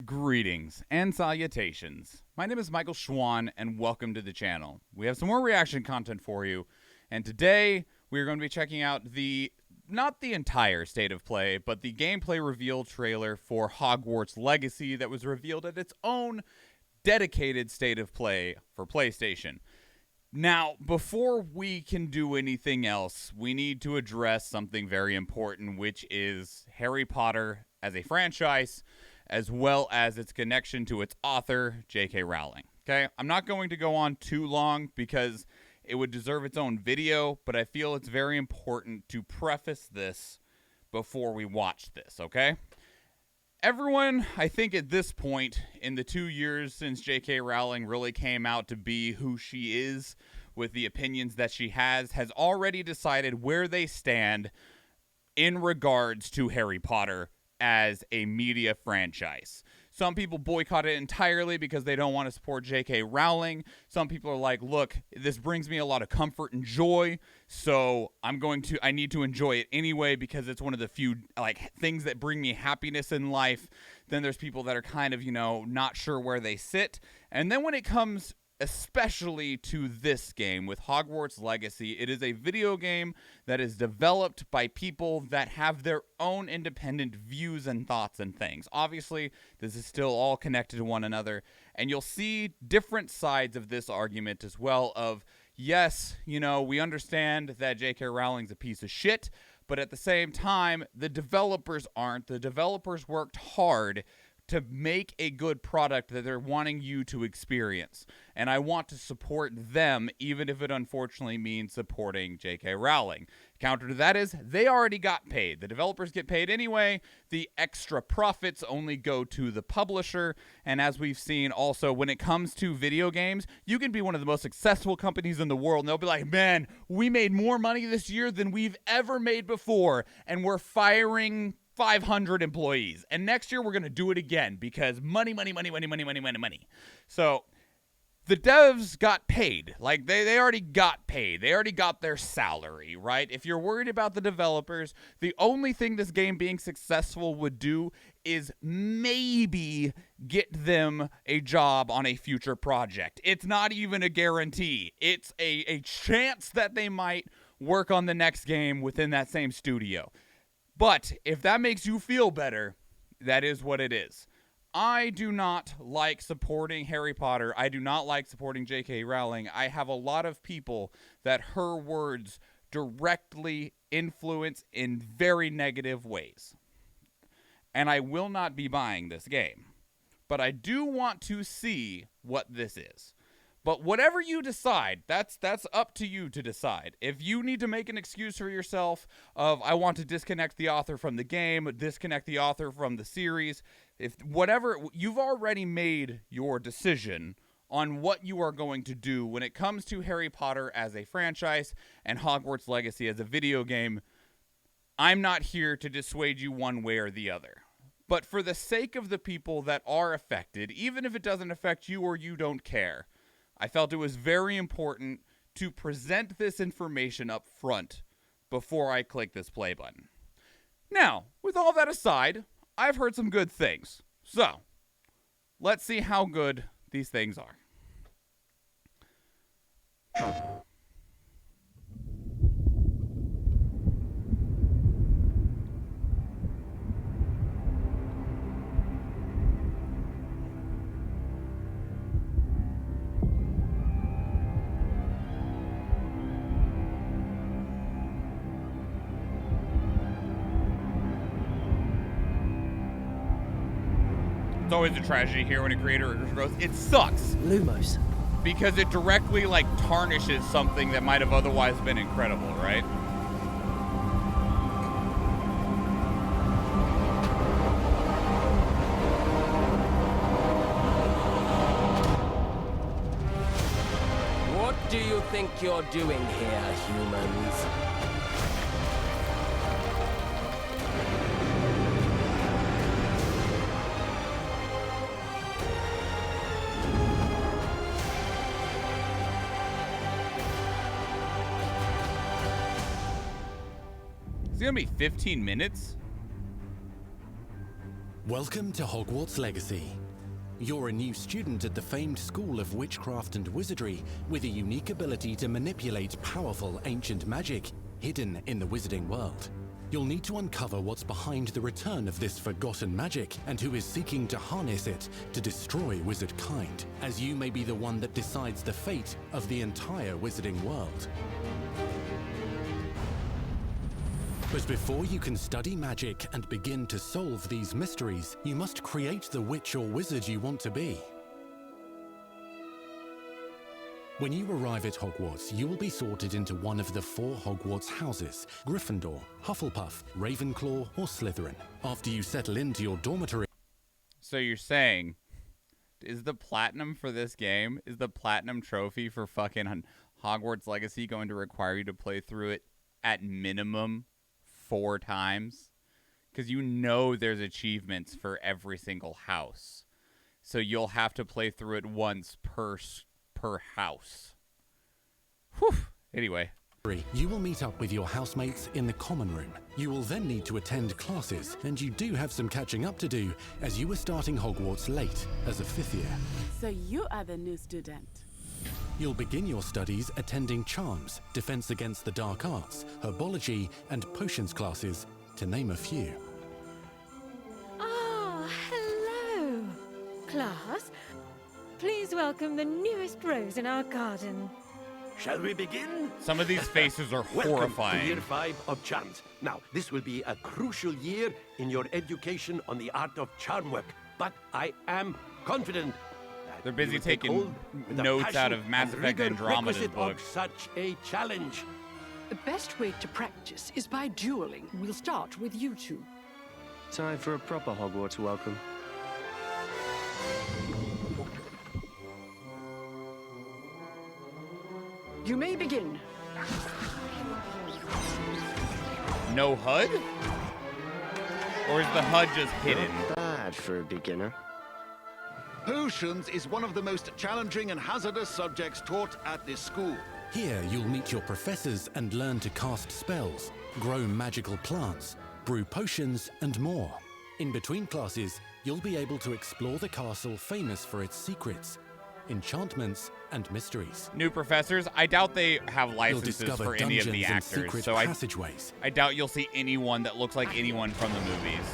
Greetings and salutations. My name is Michael Schwahn and welcome to the channel. We have some more reaction content for you, and today we are going to be checking out not the entire state of play, but the gameplay reveal trailer for Hogwarts Legacy that was revealed at its own dedicated state of play for PlayStation. Now, before we can do anything else, we need to address something very important, which is Harry Potter as a franchise, as well as its connection to its author, J.K. Rowling. Okay, I'm not going to go on too long because it would deserve its own video, but I feel it's very important to preface this before we watch this, okay? Everyone, I think at this point, in the 2 years since J.K. Rowling really came out to be who she is, with the opinions that she has already decided where they stand in regards to Harry Potter as a media franchise. Some people boycott it entirely because they don't want to support J.K. Rowling. Some people are like, look, this brings me a lot of comfort and joy, so I need to enjoy it anyway because it's one of the few things that bring me happiness in life. Then there's people that are kind of, not sure where they sit. And then when it comes especially to this game with Hogwarts Legacy, it is a video game that is developed by people that have their own independent views and thoughts and things. Obviously, this is still all connected to one another, and you'll see different sides of this argument as well of, yes, we understand that J.K. Rowling's a piece of shit, but at the same time, the developers aren't. The developers worked hard to make a good product that they're wanting you to experience. And I want to support them, even if it unfortunately means supporting J.K. Rowling. Counter to that is, they already got paid. The developers get paid anyway. The extra profits only go to the publisher. And as we've seen also, when it comes to video games, you can be one of the most successful companies in the world, and they'll be like, man, we made more money this year than we've ever made before, and we're firing 500 employees, and next year we're going to do it again because money. So the devs got paid. They already got paid. They already got their salary, right? If you're worried about the developers, the only thing this game being successful would do is maybe get them a job on a future project. It's not even a guarantee. It's a chance that they might work on the next game within that same studio. But if that makes you feel better, that is what it is. I do not like supporting Harry Potter. I do not like supporting J.K. Rowling. I have a lot of people that her words directly influence in very negative ways. And I will not be buying this game. But I do want to see what this is. But whatever you decide, that's up to you to decide. If you need to make an excuse for yourself of, I want to disconnect the author from the game, disconnect the author from the series, you've already made your decision on what you are going to do when it comes to Harry Potter as a franchise and Hogwarts Legacy as a video game. I'm not here to dissuade you one way or the other. But for the sake of the people that are affected, even if it doesn't affect you or you don't care, I felt it was very important to present this information up front before I click this play button. Now, with all that aside, I've heard some good things. So, let's see how good these things are. It's always a tragedy here when a creator grows. It sucks. Lumos. Because it directly, tarnishes something that might have otherwise been incredible, right? What do you think you're doing here, humans? It's gonna be 15 minutes? Welcome to Hogwarts Legacy. You're a new student at the famed School of Witchcraft and Wizardry with a unique ability to manipulate powerful ancient magic hidden in the wizarding world. You'll need to uncover what's behind the return of this forgotten magic and who is seeking to harness it to destroy wizard kind, as you may be the one that decides the fate of the entire wizarding world. But before you can study magic and begin to solve these mysteries, you must create the witch or wizard you want to be. When you arrive at Hogwarts, you will be sorted into one of the 4 Hogwarts houses: Gryffindor, Hufflepuff, Ravenclaw, or Slytherin. After you settle into your dormitory... So you're saying, is the platinum for this game, is the platinum trophy for fucking Hogwarts Legacy going to require you to play through it at minimum 4 times? Because you know there's achievements for every single house. So you'll have to play through it once per house. Whew. Anyway. You will meet up with your housemates in the common room. You will then need to attend classes, and you do have some catching up to do, as you were starting Hogwarts late as a 5th year. So you are the new student. You'll begin your studies attending Charms, Defense Against the Dark Arts, Herbology, and Potions classes, to name a few. Ah, hello, class. Please welcome the newest rose in our garden. Shall we begin? Some of these faces are Welcome horrifying. to year 5 of Charms. Now, this will be a crucial year in your education on the art of charm work, but I am confident that They're busy you will take taking hold with the notes out passion of Mass and Effect rigor Andromeda's requisite book. of such a challenge. The best way to practice is by dueling. We'll start with you two. Time for a proper Hogwarts welcome. You may begin. No HUD? Or is the HUD just hidden? Not bad for a beginner. Potions is one of the most challenging and hazardous subjects taught at this school. Here, you'll meet your professors and learn to cast spells, grow magical plants, brew potions, and more. In between classes, you'll be able to explore the castle famous for its secrets, enchantments, and mysteries. New professors? I doubt they have You'll licenses discover for any of dungeons the and actors, secret so passageways, I doubt you'll see anyone that looks like anyone from the movies.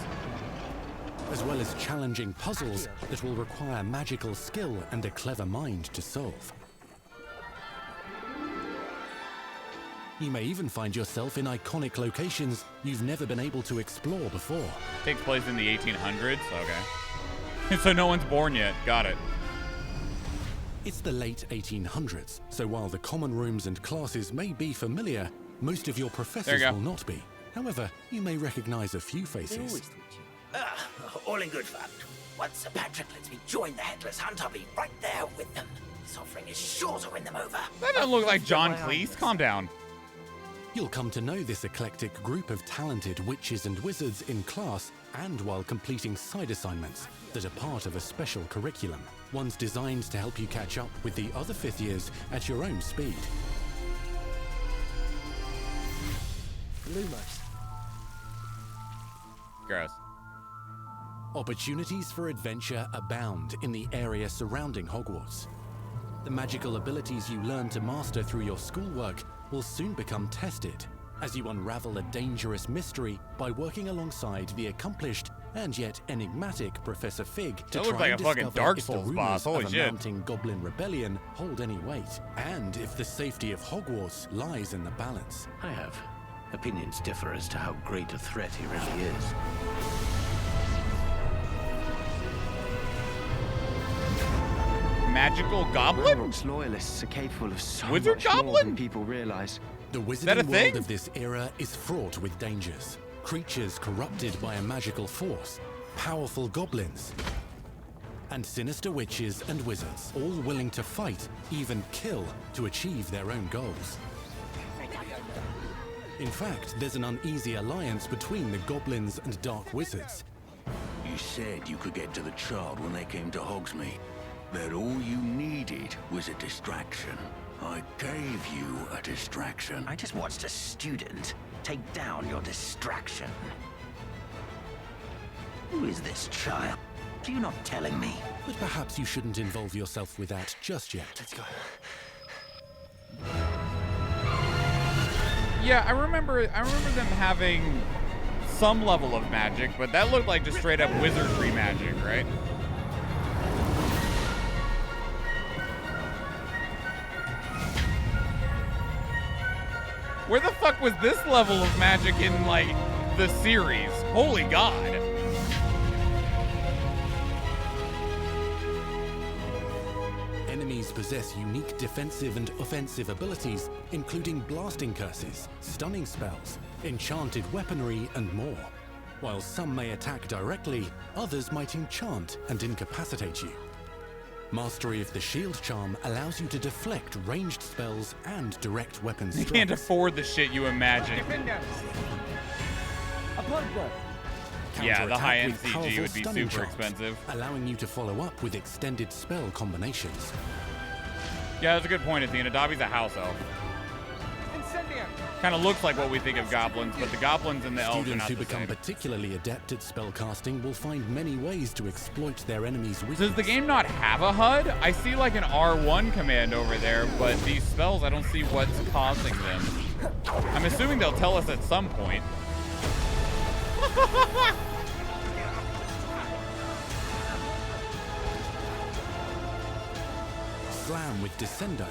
as well as challenging puzzles that will require magical skill and a clever mind to solve. You may even find yourself in iconic locations you've never been able to explore before. Takes place in the 1800s? Okay. So no one's born yet. Got it. It's the late 1800s, so while the common rooms and classes may be familiar, most of your professors will not be. However, you may recognize a few faces. All in good fun. Once Sir Patrick lets me join the Headless Hunt, I'll be right there with them. This offering is sure to win them over. That doesn't look like John Cleese. Calm down. You'll come to know this eclectic group of talented witches and wizards in class and while completing side assignments that are part of a special curriculum. Ones designed to help you catch up with the other 5th years at your own speed. Lumos. Gross. Opportunities for adventure abound in the area surrounding Hogwarts. The magical abilities you learn to master through your schoolwork will soon become tested as you unravel a dangerous mystery by working alongside the accomplished and yet enigmatic Professor Fig to That looked try like and a fucking discover Dark if the Souls rumors boss. Holy of a shit. mounting goblin rebellion hold any weight, and if the safety of Hogwarts lies in the balance. I have opinions differ as to how great a threat he really is. Magical goblin? Hogwarts loyalists are capable of so Wizard much more goblin? than people realize. The that a wizarding world thing? of this era is fraught with dangers. Creatures corrupted by a magical force, powerful goblins, and sinister witches and wizards, all willing to fight, even kill, to achieve their own goals. In fact, there's an uneasy alliance between the goblins and dark wizards. You said you could get to the child when they came to Hogsmeade. That all you needed was a distraction. I gave you a distraction. I just watched a student take down your distraction. Who is this child? Are you not telling me? But perhaps you shouldn't involve yourself with that just yet. Let's go. Yeah, I remember them having some level of magic, but that looked like just straight up wizardry magic, right? Where the fuck was this level of magic in, like, the series? Holy God. Enemies possess unique defensive and offensive abilities, including blasting curses, stunning spells, enchanted weaponry, and more. While some may attack directly, others might enchant and incapacitate you. Mastery of the shield charm allows you to deflect ranged spells and direct weapon strikes. You can't afford the shit you imagine. Yeah, the high-end CG would be super expensive. Allowing you to follow up with extended spell combinations. Yeah, that's a good point, Athena. Dobby's a house elf. Kind of looks like what we think of goblins, but the goblins and the elves are Students not who the become same. particularly adept at spellcasting will find many ways to exploit their enemies' weakness. Does the game not have a HUD? I see like an R1 command over there, but these spells, I don't see what's causing them. I'm assuming they'll tell us at some point. Slam with Descendo.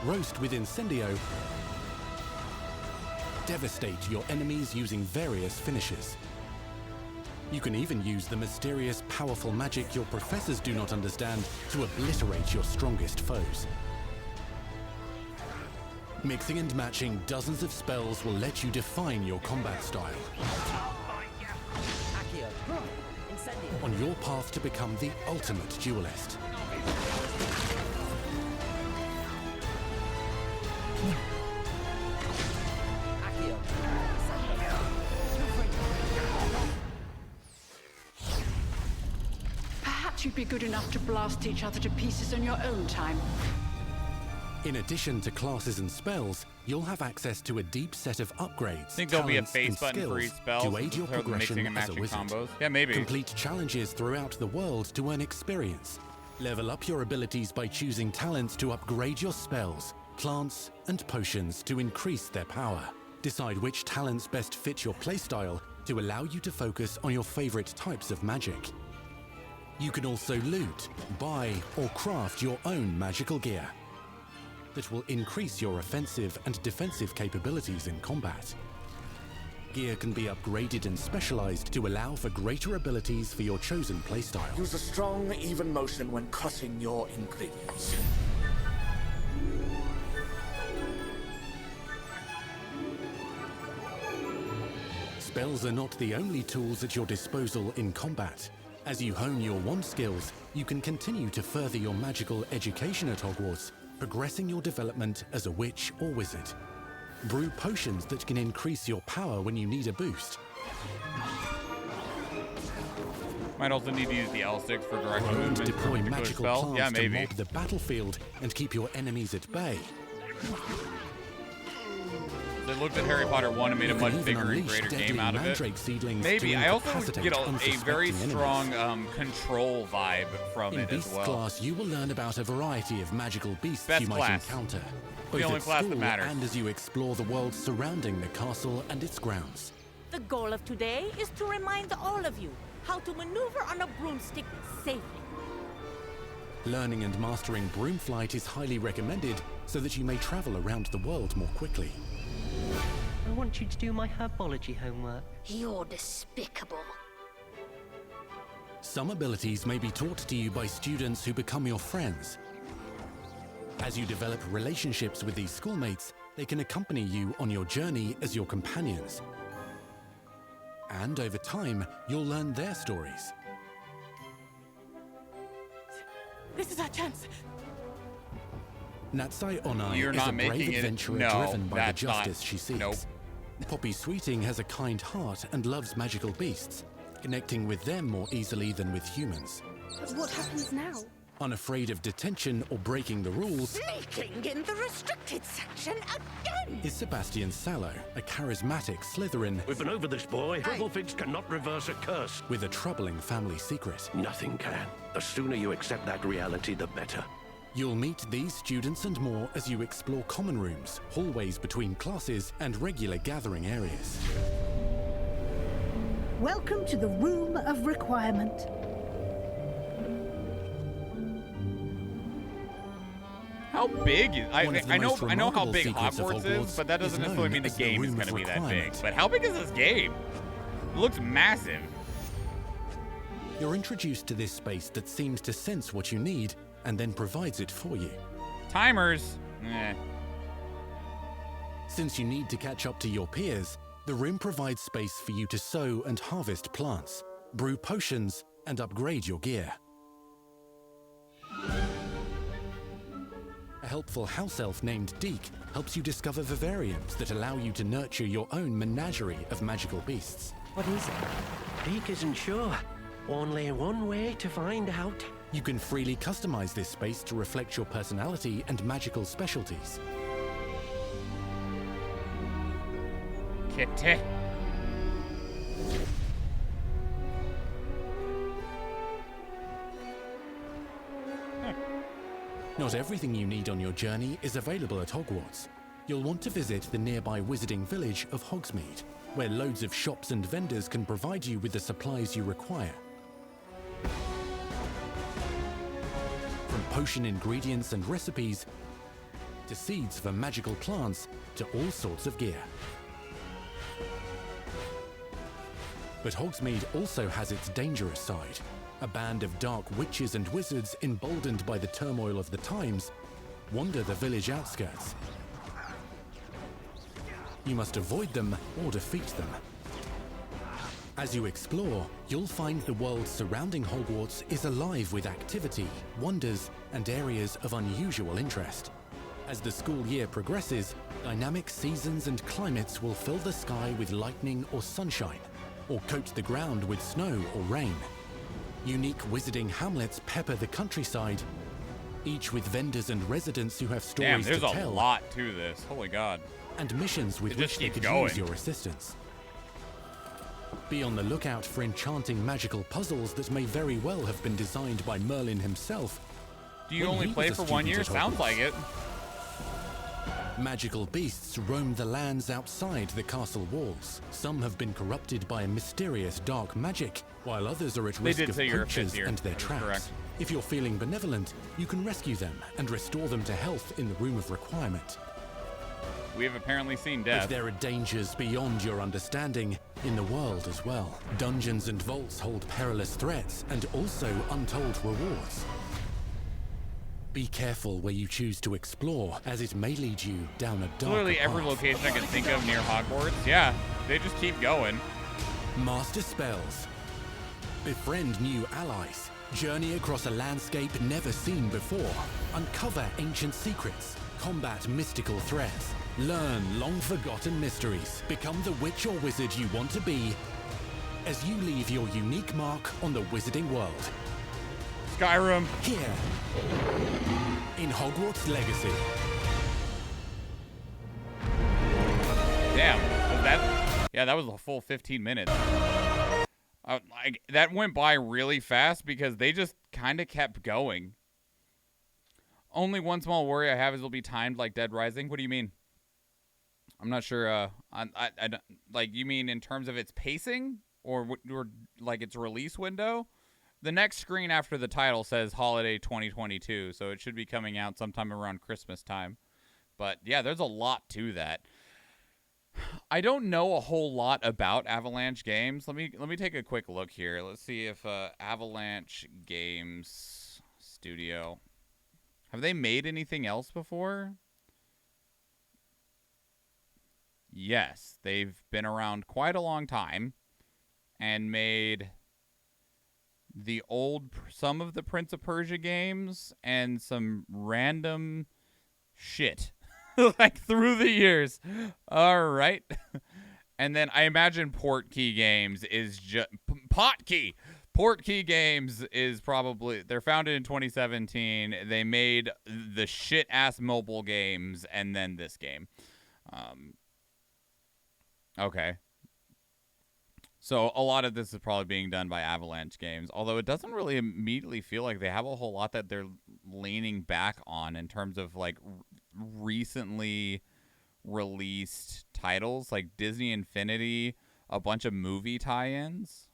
Roast with Incendio. Devastate your enemies using various finishes. You can even use the mysterious, powerful magic your professors do not understand to obliterate your strongest foes. Mixing and matching dozens of spells will let you define your combat style. On your path to become the ultimate duelist. Perhaps you'd be good enough to blast each other to pieces on your own time. In addition to classes and spells, you'll have access to a deep set of upgrades. Think there'll be a talents, face and button for each skills spell to aid your for the progression mixing and as a matching wizard. combos? Yeah, maybe. Complete challenges throughout the world to earn experience. Level up your abilities by choosing talents to upgrade your spells, plants, and potions to increase their power. Decide which talents best fit your playstyle to allow you to focus on your favorite types of magic. You can also loot, buy, or craft your own magical gear that will increase your offensive and defensive capabilities in combat. Gear can be upgraded and specialized to allow for greater abilities for your chosen playstyle. Use a strong, even motion when cutting your ingredients. Spells are not the only tools at your disposal in combat. As you hone your wand skills, you can continue to further your magical education at Hogwarts, progressing your development as a witch or wizard. Brew potions that can increase your power when you need a boost. Might also need to use the L6 for direct Grow and movement for a deploy particular magical spell. plants Yeah, to maybe. mob the battlefield and keep your enemies at bay. They looked at Harry Potter 1 and made a You much can even bigger and unleash greater deadly game out of it. mandrake seedlings Maybe. to I also incapacitate get a very unsuspecting strong enemies. control vibe from In it as Beasts well. class, you will learn about a variety of magical beasts Best you might class. encounter, The both only at class that school matters. and as you explore the world surrounding the castle and its grounds. The goal of today is to remind all of you how to maneuver on a broomstick safely. Learning and mastering broom flight is highly recommended so that you may travel around the world more quickly. I want you to do my herbology homework. You're despicable. Some abilities may be taught to you by students who become your friends. As you develop relationships with these schoolmates, they can accompany you on your journey as your companions. And over time, you'll learn their stories. This is our chance. Natsai Onai You're is not a brave making it. adventurer No, driven by the that's not. justice she seeks. Nope. Poppy Sweeting has a kind heart and loves magical beasts, connecting with them more easily than with humans. But what happens now? Unafraid of detention or breaking the rules, Sneaking in the restricted section again! is Sebastian Sallow, a charismatic Slytherin We've been over this, boy. Triple-Fix cannot reverse a curse. with a troubling family secret. Nothing can. The sooner you accept that reality, the better. You'll meet these students and more as you explore common rooms, hallways between classes, and regular gathering areas. Welcome to the Room of Requirement. How big is I know how remarkable big secrets of Hogwarts is, Hogwarts but that is doesn't necessarily known mean the as the game is Room going to of be that big. Requirement. But how big is this game? It looks massive. You're introduced to this space that seems to sense what you need and then provides it for you. Timers. Eh. Since you need to catch up to your peers, the room provides space for you to sow and harvest plants, brew potions, and upgrade your gear. A helpful house elf named Deek helps you discover vivariums that allow you to nurture your own menagerie of magical beasts. What is it? Bleak isn't sure. Only one way to find out. You can freely customize this space to reflect your personality and magical specialties. Kitty. Not everything you need on your journey is available at Hogwarts. You'll want to visit the nearby wizarding village of Hogsmeade, where loads of shops and vendors can provide you with the supplies you require. From potion ingredients and recipes, to seeds for magical plants, to all sorts of gear. But Hogsmeade also has its dangerous side. A band of dark witches and wizards emboldened by the turmoil of the times wander the village outskirts. You must avoid them or defeat them. As you explore, you'll find the world surrounding Hogwarts is alive with activity, wonders, and areas of unusual interest. As the school year progresses, dynamic seasons and climates will fill the sky with lightning or sunshine, or coat the ground with snow or rain. Unique wizarding hamlets pepper the countryside, each with vendors and residents who have stories Damn, to there's tell. a lot to this. Holy God. And missions with It which just they keeps could going. use your assistance. Be on the lookout for enchanting magical puzzles that may very well have been designed by Merlin himself. Do you when only he play was a for 1 student year? at Sounds Hogwarts. like it. Magical beasts roam the lands outside the castle walls. Some have been corrupted by a mysterious dark magic, while others are at They risk did of say you're a poachers fifth year. and their That is traps. correct. If you're feeling benevolent, you can rescue them and restore them to health in the Room of Requirement. We have apparently seen But death. there are dangers beyond your understanding in the world as well. Dungeons and vaults hold perilous threats and also untold rewards. Be careful where you choose to explore, as it may lead you down a dark Literally every path. location I can think of near Hogwarts. Yeah, they just keep going. Master spells. Befriend new allies. Journey across a landscape never seen before. Uncover ancient secrets. Combat mystical threats. Learn long-forgotten mysteries. Become the witch or wizard you want to be as you leave your unique mark on the wizarding world. Skyrim. Here, in Hogwarts Legacy. Damn. Was that? Yeah, that was a full 15 minutes. That went by really fast because they just kind of kept going. Only one small worry I have is it'll be timed like Dead Rising. What do you mean? I'm not sure. I don't, like, you mean in terms of its pacing or like its release window? The next screen after the title says Holiday 2022, so it should be coming out sometime around Christmas time. But yeah, there's a lot to that. I don't know a whole lot about Avalanche Games. Let me take a quick look here. Let's see if Avalanche Games Studio, have they made anything else before? Yes, they've been around quite a long time and made some of the Prince of Persia games and some random shit like through the years. All right. And then I imagine Portkey Games is just Potkey Portkey Games is probably, they're founded in 2017. They made the shit ass mobile games and then this game. Okay. So a lot of this is probably being done by Avalanche Games, although it doesn't really immediately feel like they have a whole lot that they're leaning back on in terms of like recently released titles like Disney Infinity, a bunch of movie tie-ins.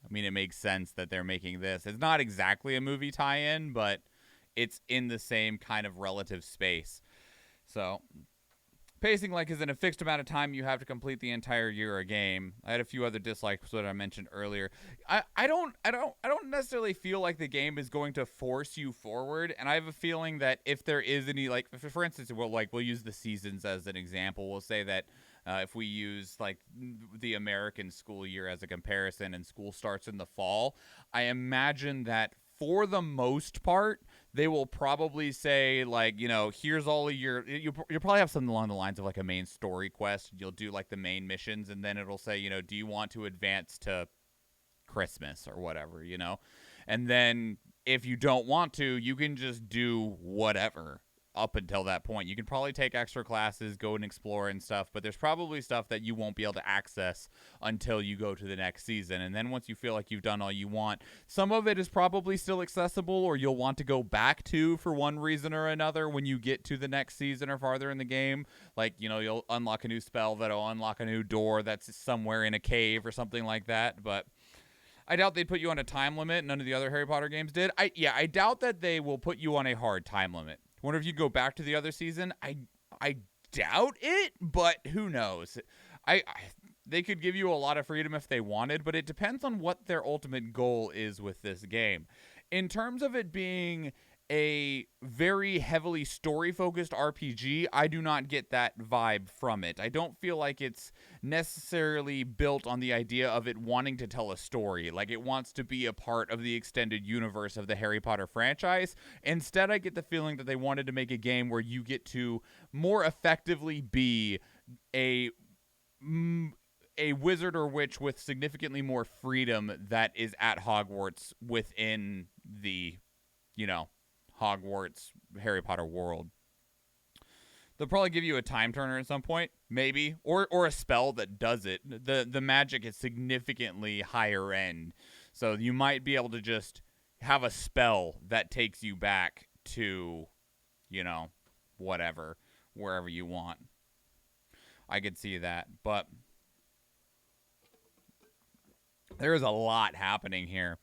I mean, it makes sense that they're making this. It's not exactly a movie tie-in, but it's in the same kind of relative space. So pacing like is in a fixed amount of time you have to complete the entire year a game. I had a few other dislikes that I mentioned earlier. I don't necessarily feel like the game is going to force you forward, and I have a feeling that if there is any, like for instance, we'll use the seasons as an example. We'll say that if we use like the American school year as a comparison and school starts in the fall, I imagine that for the most part, they will probably say, like, you know, here's all of your... You'll probably have something along the lines of, like, a main story quest. You'll do, like, the main missions, and then it'll say, you know, do you want to advance to Christmas or whatever, you know? And then if you don't want to, you can just do whatever up until that point. You can probably take extra classes, go and explore and stuff, but there's probably stuff that you won't be able to access until you go to the next season. And then once you feel like you've done all you want, some of it is probably still accessible, or you'll want to go back to for one reason or another when you get to the next season or farther in the game. Like, you know, you'll unlock a new spell that'll unlock a new door that's somewhere in a cave or something like that. But I doubt they'd put you on a time limit. None of the other Harry Potter games did. I doubt that they will put you on a hard time limit. Wonder if you go back to the other season. I doubt it, but who knows? They could give you a lot of freedom if they wanted, but it depends on what their ultimate goal is with this game. In terms of it being a very heavily story-focused RPG, I do not get that vibe from it. I don't feel like it's necessarily built on the idea of it wanting to tell a story, like it wants to be a part of the extended universe of the Harry Potter franchise. Instead, I get the feeling that they wanted to make a game where you get to more effectively be a wizard or witch with significantly more freedom that is at Hogwarts within the, you know, Hogwarts Harry Potter world. They'll probably give you a time turner at some point, maybe, or a spell that does it. The magic is significantly higher end, so you might be able to just have a spell that takes you back to, you know, whatever, wherever you want. I could see that, but there is a lot happening here.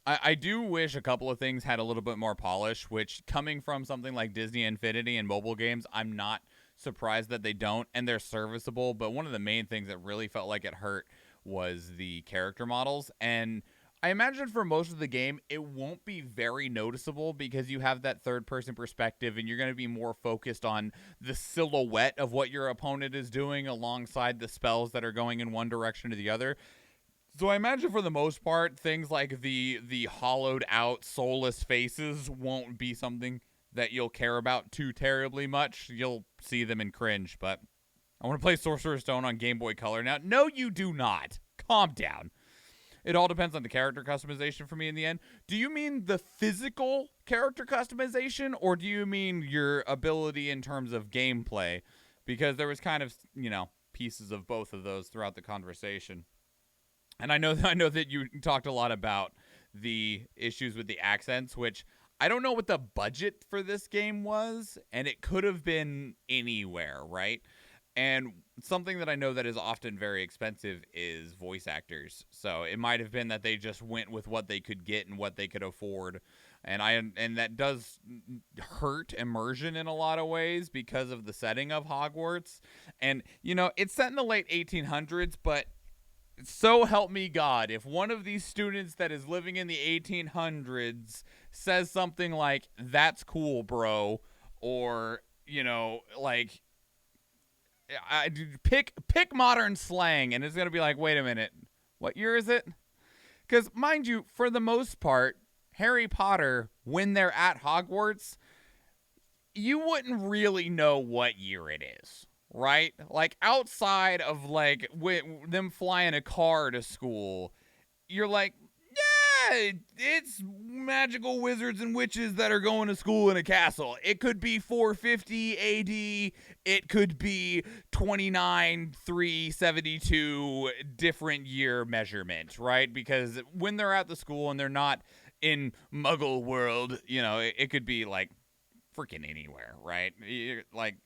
I do wish a couple of things had a little bit more polish, which, coming from something like Disney Infinity and mobile games, I'm not surprised that they don't, and they're serviceable. But one of the main things that really felt like it hurt was the character models. And I imagine for most of the game, it won't be very noticeable because you have that third-person perspective, and you're going to be more focused on the silhouette of what your opponent is doing alongside the spells that are going in one direction or the other. So I imagine for the most part, things like the hollowed out, soulless faces won't be something that you'll care about too terribly much. You'll see them and cringe, but I want to play Sorcerer's Stone on Game Boy Color now. No, you do not. Calm down. It all depends on the character customization for me in the end. Do you mean the physical character customization, or do you mean your ability in terms of gameplay? Because there was kind of, you know, pieces of both of those throughout the conversation. And I know that you talked a lot about the issues with the accents, which I don't know what the budget for this game was, and it could have been anywhere, right? And something that I know that is often very expensive is voice actors. So it might have been that they just went with what they could get and what they could afford. And that does hurt immersion in a lot of ways because of the setting of Hogwarts. And, you know, it's set in the late 1800s, but so help me God, if one of these students that is living in the 1800s says something like, "That's cool, bro," or, you know, like, pick modern slang, and it's going to be like, wait a minute, what year is it? Because, mind you, for the most part, Harry Potter, when they're at Hogwarts, you wouldn't really know what year it is. Right? Like, outside of, like, them flying a car to school, you're like, it's magical wizards and witches that are going to school in a castle. It could be 450 AD. It could be 372 different year measurement, right? Because when they're at the school and they're not in Muggle world, you know, it could be like freaking anywhere, right? Like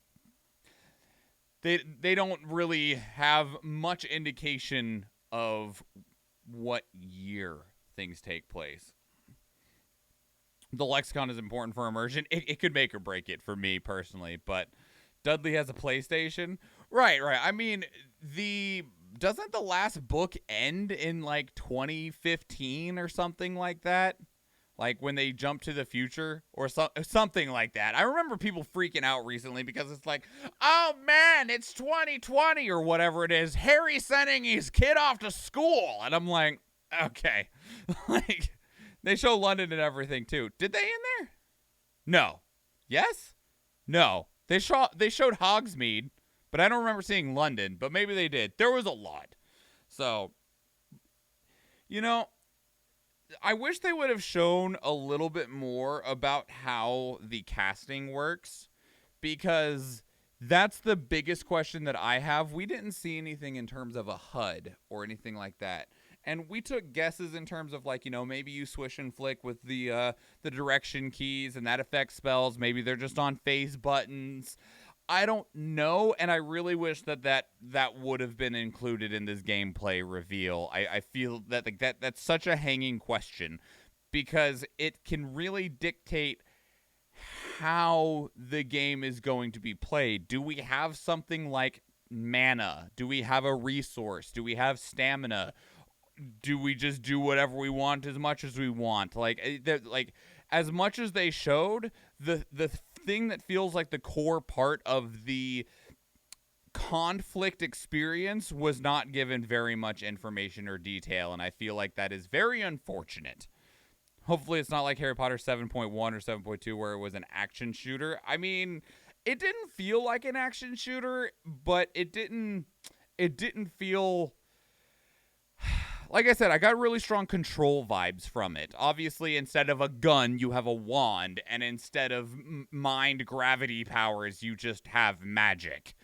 they don't really have much indication of what year things take place. The lexicon is important for immersion. It could make or break it for me personally, but Dudley has a PlayStation. Right. I mean, doesn't the last book end in like 2015 or something like that? Like when they jump to the future or something like that. I remember people freaking out recently because it's like, oh man, it's 2020 or whatever it is. Harry's sending his kid off to school. And I'm like, okay. Like, they show London and everything too. Did they in there? No. Yes? No. They showed Hogsmeade, but I don't remember seeing London, but maybe they did. There was a lot. So, you know, I wish they would have shown a little bit more about how the casting works, because that's the biggest question that I have. We didn't see anything in terms of a HUD or anything like that. And we took guesses in terms of, like, you know, maybe you swish and flick with the direction keys and that affects spells. Maybe they're just on phase buttons. I don't know, and I really wish that would have been included in this gameplay reveal. I feel that that's such a hanging question, because it can really dictate how the game is going to be played. Do we have something like mana? Do we have a resource? Do we have stamina? Do we just do whatever we want as much as we want? Like as much as they showed, the thing that feels like the core part of the conflict experience was not given very much information or detail, and I feel like that is very unfortunate. Hopefully it's not like Harry Potter 7.1 or 7.2 where it was an action shooter. I mean, it didn't feel like an action shooter, but it didn't feel... Like I said, I got really strong control vibes from it. Obviously, instead of a gun, you have a wand, and instead of mind gravity powers, you just have magic.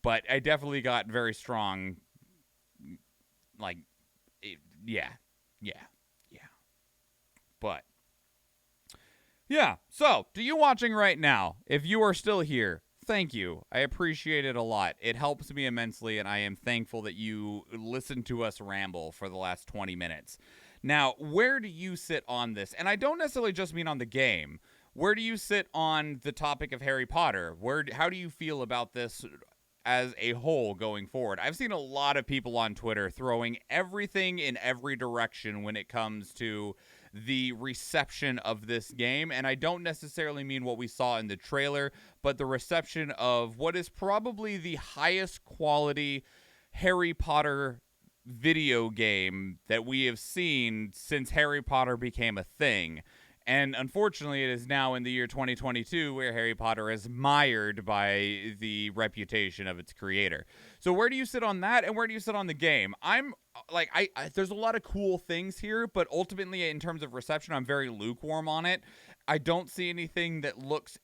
But I definitely got very strong, like, yeah. But, yeah. So, to you watching right now, if you are still here, thank you. I appreciate it a lot. It helps me immensely, and I am thankful that you listened to us ramble for the last 20 minutes. Now, where do you sit on this? And I don't necessarily just mean on the game. Where do you sit on the topic of Harry Potter? How do you feel about this as a whole going forward? I've seen a lot of people on Twitter throwing everything in every direction when it comes to the reception of this game, and I don't necessarily mean what we saw in the trailer, but the reception of what is probably the highest quality Harry Potter video game that we have seen since Harry Potter became a thing. And unfortunately, it is now in the year 2022 where Harry Potter is mired by the reputation of its creator. So where do you sit on that, and where do you sit on the game? I'm like, there's a lot of cool things here, but ultimately in terms of reception, I'm very lukewarm on it. I don't see anything that looks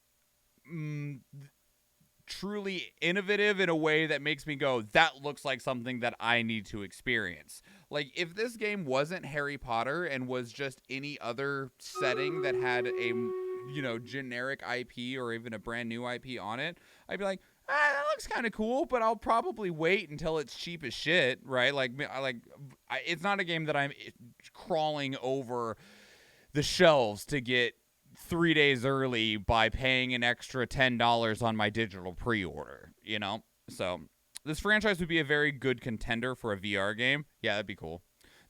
truly innovative in a way that makes me go, that looks like something that I need to experience. Like, if this game wasn't Harry Potter and was just any other setting that had a, you know, generic IP or even a brand new IP on it, I'd be like, that looks kind of cool, but I'll probably wait until it's cheap as shit, right? It's not a game that I'm crawling over the shelves to get 3 days early by paying an extra $10 on my digital pre-order, you know? So this franchise would be a very good contender for a VR game. Yeah, that'd be cool.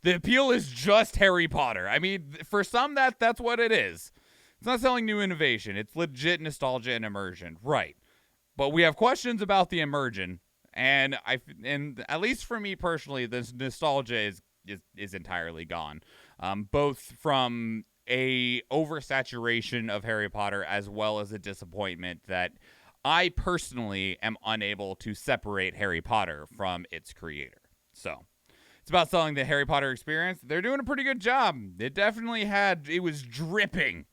The appeal is just Harry Potter. I mean, for some, that's what it is. It's not selling new innovation. It's legit nostalgia and immersion. Right. But we have questions about the immersion, and at least for me personally, this nostalgia is entirely gone. Both from a oversaturation of Harry Potter as well as a disappointment that I personally am unable to separate Harry Potter from its creator. So It's about selling the Harry Potter experience. They're doing a pretty good job. It was dripping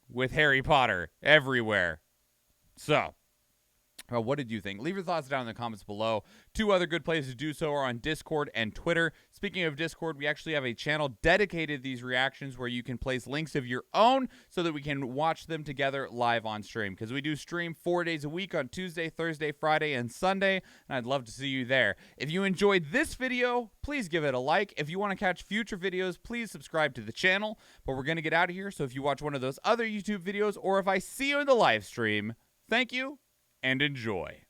with Harry Potter everywhere. So, what did you think? Leave your thoughts down in the comments below. 2 other good places to do so are on Discord and Twitter. Speaking of Discord, we actually have a channel dedicated to these reactions where you can place links of your own so that we can watch them together live on stream. Because we do stream 4 days a week on Tuesday, Thursday, Friday, and Sunday. And I'd love to see you there. If you enjoyed this video, please give it a like. If you want to catch future videos, please subscribe to the channel. But we're going to get out of here. So if you watch one of those other YouTube videos or if I see you in the live stream, thank you and enjoy.